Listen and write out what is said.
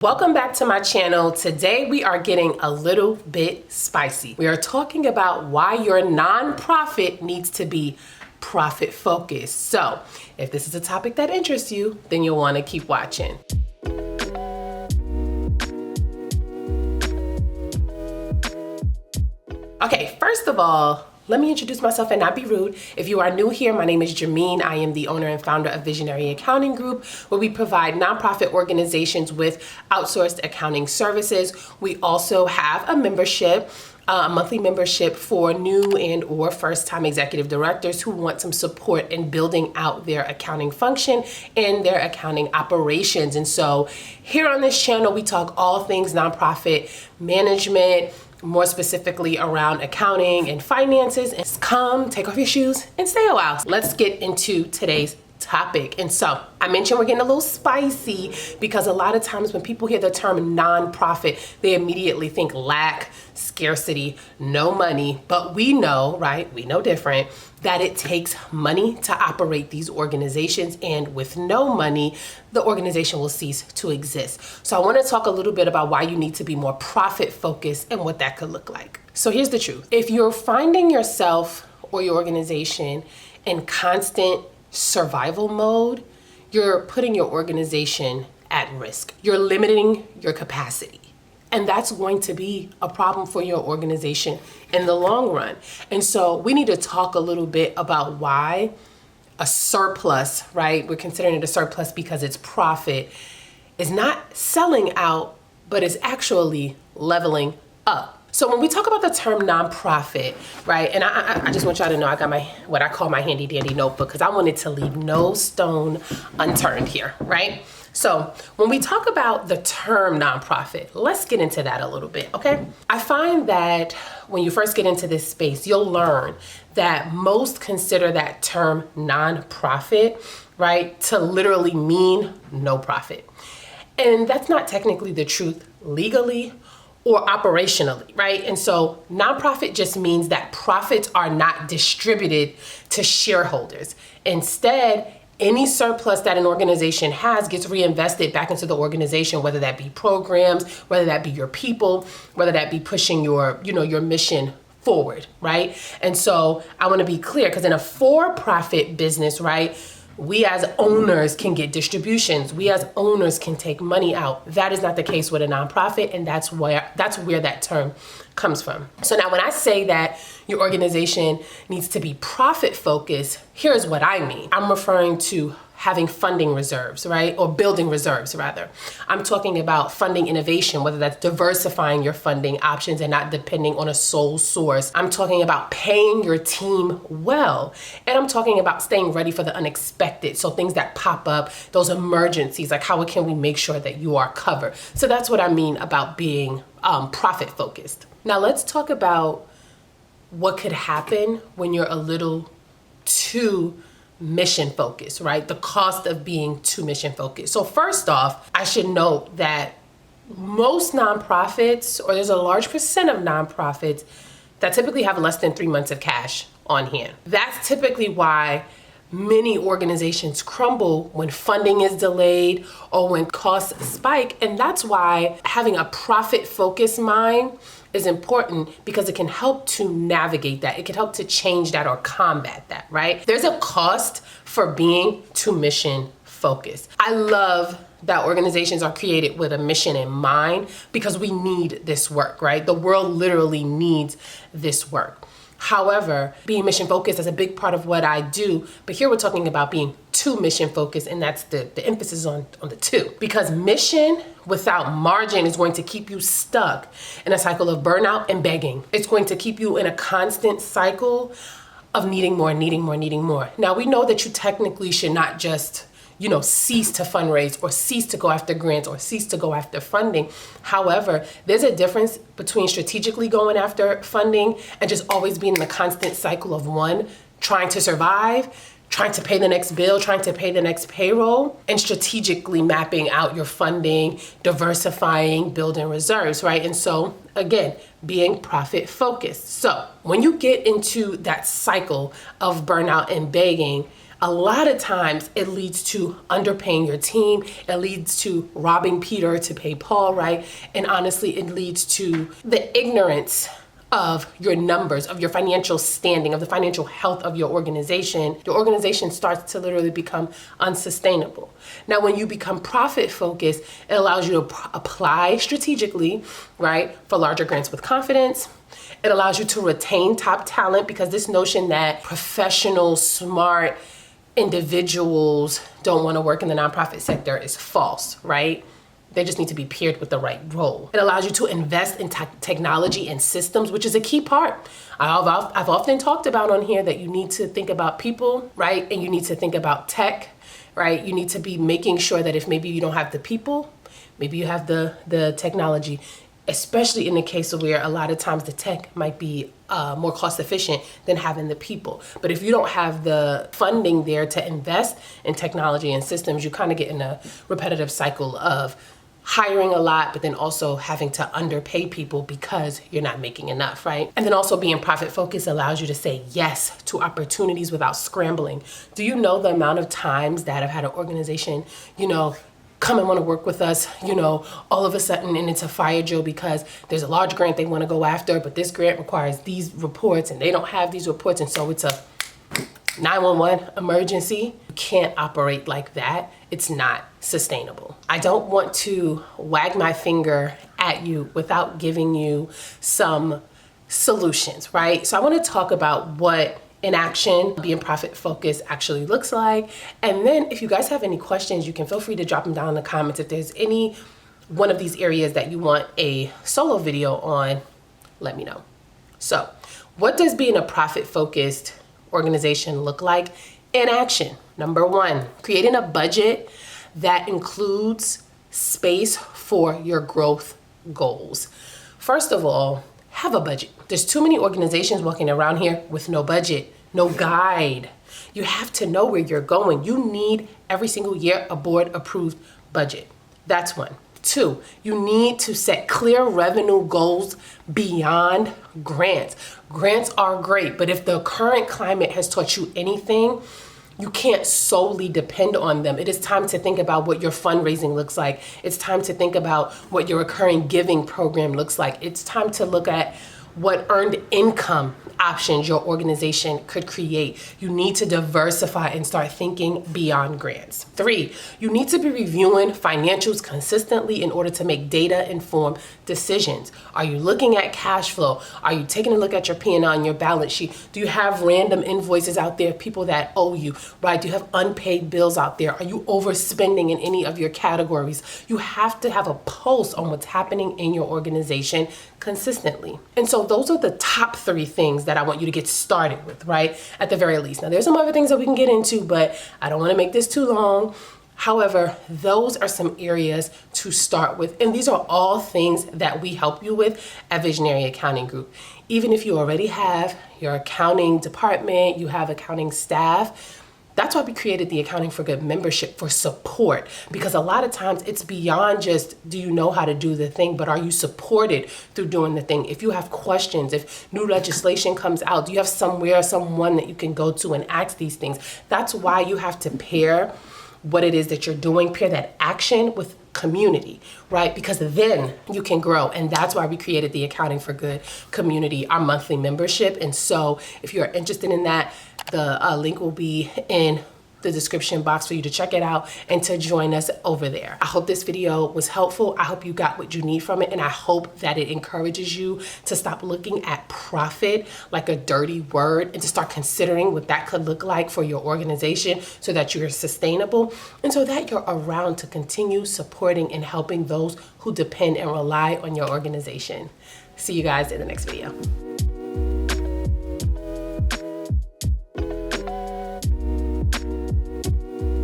Welcome back to my channel. Today we are getting a little bit spicy. We are talking about why your nonprofit needs to be profit focused. So if this is a topic that interests you, then you'll want to keep watching. Okay, first of all, let me introduce myself and not be rude. If you are new here, my name is Germeen. I am the owner and founder of Visionary Accounting Group, where we provide nonprofit organizations with outsourced accounting services. We also have a membership, a monthly membership for new and or first-time executive directors who want some support in building out their accounting function and their accounting operations. And so here on this channel, we talk all things nonprofit management, more specifically around accounting and finances. And come, take off your shoes and stay a while. Let's get into today's topic. And so I mentioned we're getting a little spicy because a lot of times when people hear the term nonprofit, they immediately think lack, scarcity, no money. But we know, right? We know different, that it takes money to operate these organizations, and with no money, the organization will cease to exist. So I want to talk a little bit about why you need to be more profit focused and what that could look like. So here's the truth. If you're finding yourself or your organization in constant survival mode, you're putting your organization at risk. You're limiting your capacity. And that's going to be a problem for your organization in the long run. And so we need to talk a little bit about why a surplus, right? We're considering it a surplus because it's profit, is not selling out, but is actually leveling up. So when we talk about the term nonprofit, right, and I just want y'all to know I got my, what I call my handy dandy notebook, because I wanted to leave no stone unturned here, right? So when we talk about the term nonprofit, let's get into that a little bit, okay? I find that when you first get into this space, you'll learn that most consider that term nonprofit, right, to literally mean no profit. And that's not technically the truth legally or operationally, right? And so nonprofit just means that profits are not distributed to shareholders. Instead, any surplus that an organization has gets reinvested back into the organization, whether that be programs, whether that be your people, whether that be pushing your, your mission forward, right? And so I want to be clear, because in a for-profit business, right, we as owners can get distributions. We as owners can take money out. That is not the case with a nonprofit, and that's where that term comes from. So now when I say that your organization needs to be profit focused, here's what I mean. I'm referring to having funding reserves, right? Or building reserves, rather. I'm talking about funding innovation, whether that's diversifying your funding options and not depending on a sole source. I'm talking about paying your team well. And I'm talking about staying ready for the unexpected. So things that pop up, those emergencies, like how can we make sure that you are covered? So that's what I mean about being profit focused. Now let's talk about what could happen when you're a little too mission focused, right? The cost of being too mission focused. So first off, I should note that most nonprofits, or there's a large percent of nonprofits that typically have less than 3 months of cash on hand. That's typically why many organizations crumble when funding is delayed or when costs spike. And that's why having a profit focused mind is important, because it can help to navigate that. It can help to change that or combat that, right? There's a cost for being too mission focused. I love that organizations are created with a mission in mind, because we need this work, right? The world literally needs this work. However, being mission focused is a big part of what I do, but here we're talking about being too mission focused, and that's the emphasis on the two. Because mission without margin is going to keep you stuck in a cycle of burnout and begging. It's going to keep you in a constant cycle of needing more, needing more, needing more. Now we know that you technically should not just cease to fundraise or cease to go after grants or cease to go after funding. However, there's a difference between strategically going after funding and just always being in a constant cycle of one, trying to survive, trying to pay the next bill, trying to pay the next payroll, and strategically mapping out your funding, diversifying, building reserves, right? And so again, being profit focused. So when you get into that cycle of burnout and begging, A lot of times it leads to underpaying your team. It leads to robbing Peter to pay Paul, right? And honestly, it leads to the ignorance of your numbers, of your financial standing, of the financial health of your organization. Your organization starts to literally become unsustainable. Now, when you become profit focused, it allows you to apply strategically, right, for larger grants with confidence. It allows you to retain top talent, because this notion that professional, smart individuals don't want to work in the nonprofit sector is false, right? They just need to be paired with the right role. It allows you to invest in technology and systems, which is a key part. I've often talked about on here that you need to think about people, right? And you need to think about tech, right? You need to be making sure that if maybe you don't have the people, maybe you have the technology, especially in the case of where a lot of times the tech might be more cost efficient than having the people. But if you don't have the funding there to invest in technology and systems, you kind of get in a repetitive cycle of hiring a lot, but then also having to underpay people because you're not making enough, right? And then also being profit focused allows you to say yes to opportunities without scrambling. Do you know the amount of times that I've had an organization, come and want to work with us, all of a sudden, and it's a fire drill because there's a large grant they want to go after, but this grant requires these reports and they don't have these reports, and so it's a 911 emergency. You can't operate like that. It's not sustainable. I don't want to wag my finger at you without giving you some solutions, right? So I want to talk about what in action being profit focused actually looks like. And then if you guys have any questions, you can feel free to drop them down in the comments. If there's any one of these areas that you want a solo video on, let me know. So what does being a profit focused organization look like in action? Number one, creating a budget that includes space for your growth goals. First of all, have a budget. There's too many organizations walking around here with no budget, no guide. You have to know where you're going. You need every single year a board approved budget. That's one. Two, you need to set clear revenue goals beyond grants. Grants are great, but if the current climate has taught you anything, you can't solely depend on them. It is time to think about what your fundraising looks like. It's time to think about what your recurring giving program looks like. It's time to look at what earned income options your organization could create. You need to diversify and start thinking beyond grants. Three, you need to be reviewing financials consistently in order to make data-informed decisions. Are you looking at cash flow? Are you taking a look at your P&L and your balance sheet? Do you have random invoices out there, people that owe you, right? Do you have unpaid bills out there? Are you overspending in any of your categories? You have to have a pulse on what's happening in your organization consistently. And so those are the top three things that I want you to get started with, right? At the very least. Now, there's some other things that we can get into, but I don't want to make this too long. However, those are some areas to start with. And these are all things that we help you with at Visionary Accounting Group. Even if you already have your accounting department, you have accounting staff, that's why we created the Accounting for Good membership, for support, because a lot of times it's beyond just, do you know how to do the thing, but are you supported through doing the thing? If you have questions, if new legislation comes out, do you have someone that you can go to and ask these things? That's why you have to pair what it is that you're doing, pair that action with community, right? Because then you can grow. And that's why we created the Accounting for Good community, our monthly membership. And so if you're interested in that, the link will be in the description box for you to check it out and to join us over there. I hope this video was helpful. I hope you got what you need from it. And I hope that it encourages you to stop looking at profit like a dirty word and to start considering what that could look like for your organization so that you're sustainable and so that you're around to continue supporting and helping those who depend and rely on your organization. See you guys in the next video.